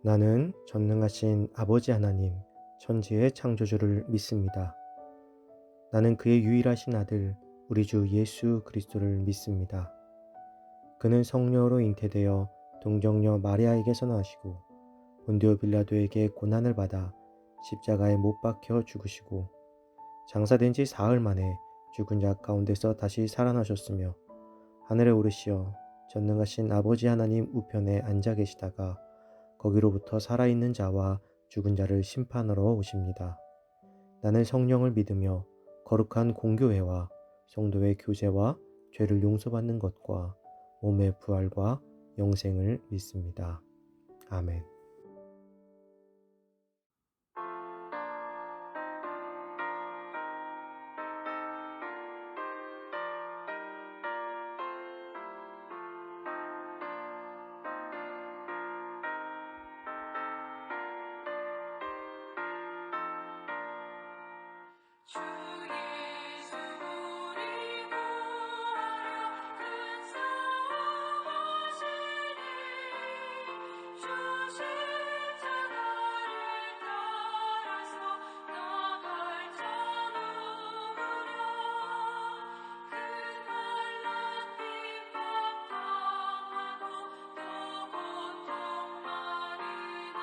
나는 전능하신 아버지 하나님, 천지의 창조주를 믿습니다. 나는 그의 유일하신 아들, 우리 주 예수 그리스도를 믿습니다. 그는 성령으로 잉태되어 동정녀 마리아에게서 나시고 본디오 빌라도에게 고난을 받아 십자가에 못 박혀 죽으시고 장사된 지 사흘 만에 죽은 자 가운데서 다시 살아나셨으며 하늘에 오르시어 전능하신 아버지 하나님 우편에 앉아 계시다가 거기로부터 살아있는 자와 죽은 자를 심판하러 오십니다. 나는 성령을 믿으며 거룩한 공교회와 성도의 교제와 죄를 용서받는 것과 몸의 부활과 영생을 믿습니다. 아멘. 주 예수 우리 구하려 큰 사랑하시니 주 십자가를 따라서 나 발전하구려 큰 환난 핍박 당하고 또 고통 많이 나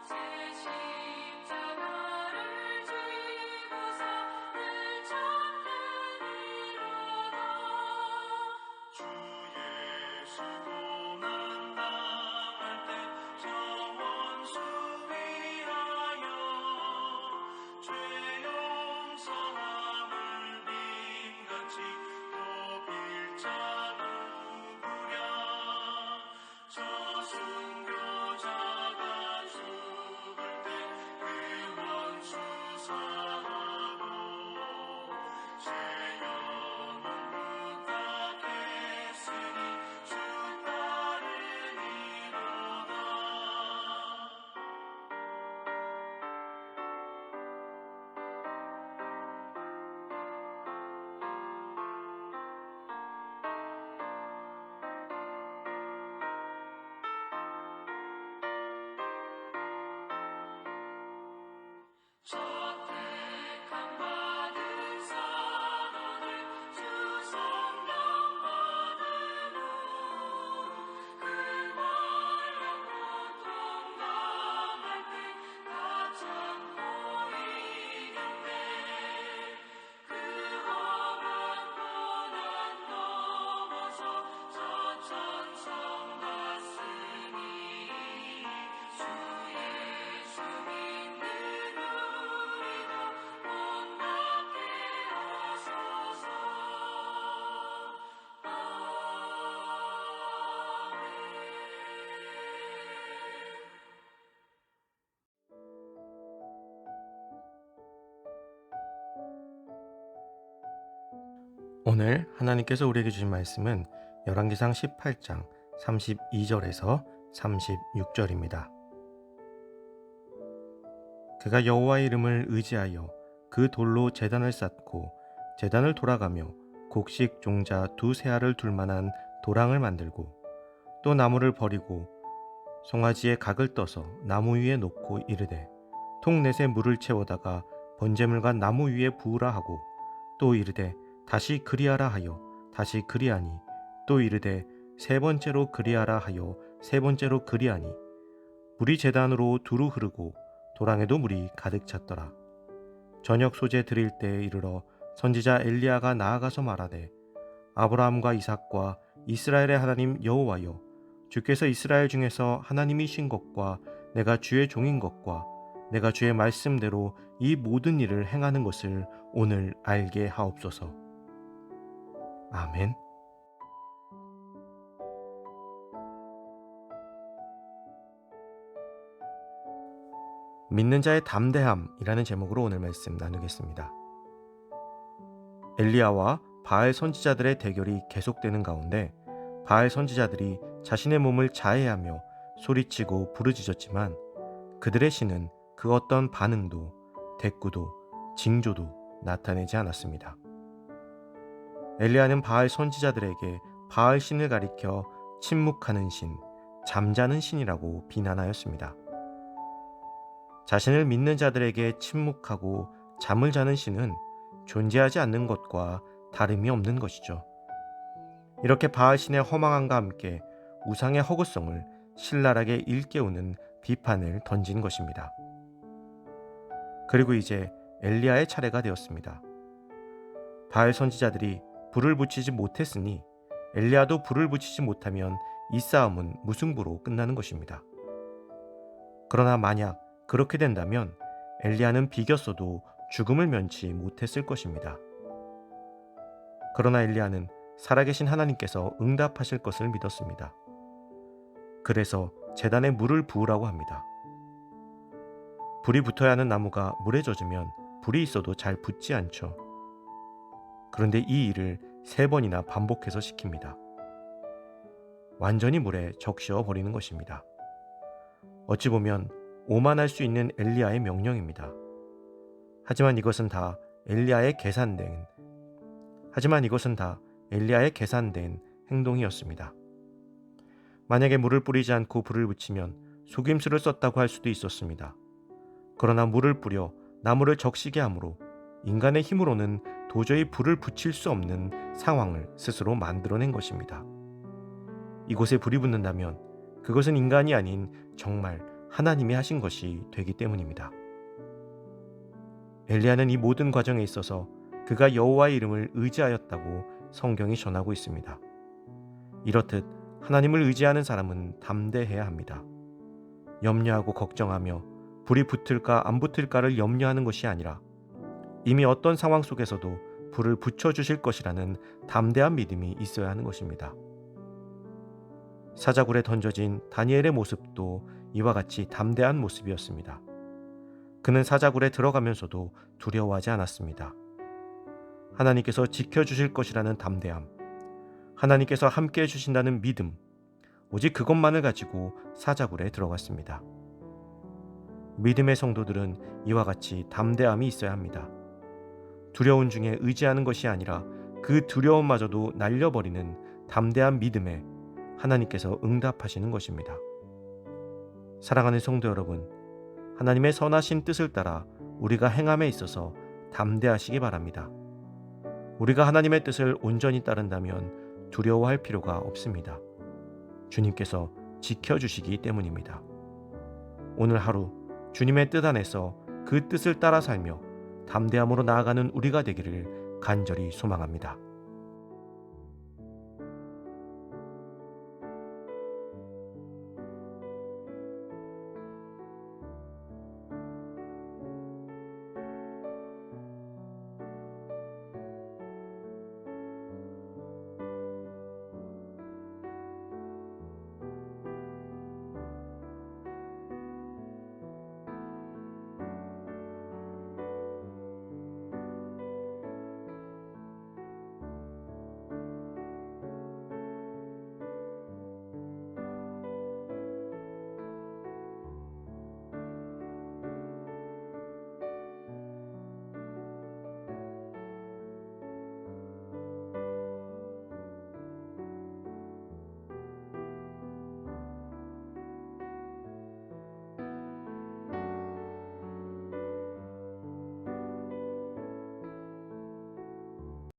제 십자가를 지고서 늘 찾느니로다. 주 예수 고난 당할 때 저 원수 위하여 죄 용서함을 빈같이 또 빌자 누구랴. 저 순교자가 죽을 때 그 원수 사하고 죄 영혼 부탁했으니 주 따르니로다. 선택함 받은 사람들 주 성령 받은 후 그 말로 고통 당할 때 다 참고 이겼네. 그 험한 고난 넘어서 저 천성 갔으니 주 예수 믿는 우리도 본받게 하소서. 오늘 하나님께서 우리에게 주신 말씀은 열왕기상 18장 32절에서 36절입니다. 그가 여호와의 이름을 의지하여 그 돌로 제단을 쌓고 제단을 돌아가며 곡식 종자 두세 알을 둘 만한 도랑을 만들고 또 나무를 버리고 송아지에 각을 떠서 나무 위에 놓고 이르되 통넷에 물을 채워다가 번제물과 나무 위에 부으라 하고 또 이르되 다시 그리하라 하여 다시 그리하니 또 이르되 세 번째로 그리하라 하여 세 번째로 그리하니 물이 제단으로 두루 흐르고 도랑에도 물이 가득 찼더라. 저녁 소재 드릴 때에 이르러 선지자 엘리야가 나아가서 말하되 아브라함과 이삭과 이스라엘의 하나님 여호와여 주께서 이스라엘 중에서 하나님이신 것과 내가 주의 종인 것과 내가 주의 말씀대로 이 모든 일을 행하는 것을 오늘 알게 하옵소서. 아멘. 믿는 자의 담대함이라는 제목으로 오늘 말씀 나누겠습니다. 엘리야와 바알 선지자들의 대결이 계속되는 가운데 바알 선지자들이 자신의 몸을 자해하며 소리치고 부르짖었지만 그들의 신은 그 어떤 반응도 대꾸도 징조도 나타내지 않았습니다. 엘리야는 바알 선지자들에게 바알 신을 가리켜 침묵하는 신, 잠자는 신이라고 비난하였습니다. 자신을 믿는 자들에게 침묵하고 잠을 자는 신은 존재하지 않는 것과 다름이 없는 것이죠. 이렇게 바알신의 허망함과 함께 우상의 허구성을 신랄하게 일깨우는 비판을 던진 것입니다. 그리고 이제 엘리야의 차례가 되었습니다. 바알 선지자들이 불을 붙이지 못했으니 엘리야도 불을 붙이지 못하면 이 싸움은 무승부로 끝나는 것입니다. 그러나 만약 그렇게 된다면 엘리야는 비겼어도 죽음을 면치 못했을 것입니다. 그러나 엘리야는 살아계신 하나님께서 응답하실 것을 믿었습니다. 그래서 제단에 물을 부으라고 합니다. 불이 붙어야 하는 나무가 물에 젖으면 불이 있어도 잘 붙지 않죠. 그런데 이 일을 3번이나 반복해서 시킵니다. 완전히 물에 적셔 버리는 것입니다. 어찌 보면 오만할 수 있는 엘리야의 명령입니다. 하지만 이것은 다 엘리야의 계산된 행동이었습니다. 만약에 물을 뿌리지 않고 불을 붙이면 속임수를 썼다고 할 수도 있었습니다. 그러나 물을 뿌려 나무를 적시게 함으로 인간의 힘으로는 도저히 불을 붙일 수 없는 상황을 스스로 만들어낸 것입니다. 이곳에 불이 붙는다면 그것은 인간이 아닌 정말 하나님이 하신 것이 되기 때문입니다. 엘리야는 이 모든 과정에 있어서 그가 여호와의 이름을 의지하였다고 성경이 전하고 있습니다. 이렇듯 하나님을 의지하는 사람은 담대해야 합니다. 염려하고 걱정하며 불이 붙을까 안 붙을까를 염려하는 것이 아니라 이미 어떤 상황 속에서도 불을 붙여주실 것이라는 담대한 믿음이 있어야 하는 것입니다. 사자굴에 던져진 다니엘의 모습도 이와 같이 담대한 모습이었습니다. 그는 사자굴에 들어가면서도 두려워하지 않았습니다. 하나님께서 지켜주실 것이라는 담대함, 하나님께서 함께 해주신다는 믿음, 오직 그것만을 가지고 사자굴에 들어갔습니다. 믿음의 성도들은 이와 같이 담대함이 있어야 합니다. 두려운 중에 의지하는 것이 아니라 그 두려움마저도 날려버리는 담대한 믿음에 하나님께서 응답하시는 것입니다. 사랑하는 성도 여러분, 하나님의 선하신 뜻을 따라 우리가 행함에 있어서 담대하시기 바랍니다. 우리가 하나님의 뜻을 온전히 따른다면 두려워할 필요가 없습니다. 주님께서 지켜주시기 때문입니다. 오늘 하루 주님의 뜻 안에서 그 뜻을 따라 살며 담대함으로 나아가는 우리가 되기를 간절히 소망합니다.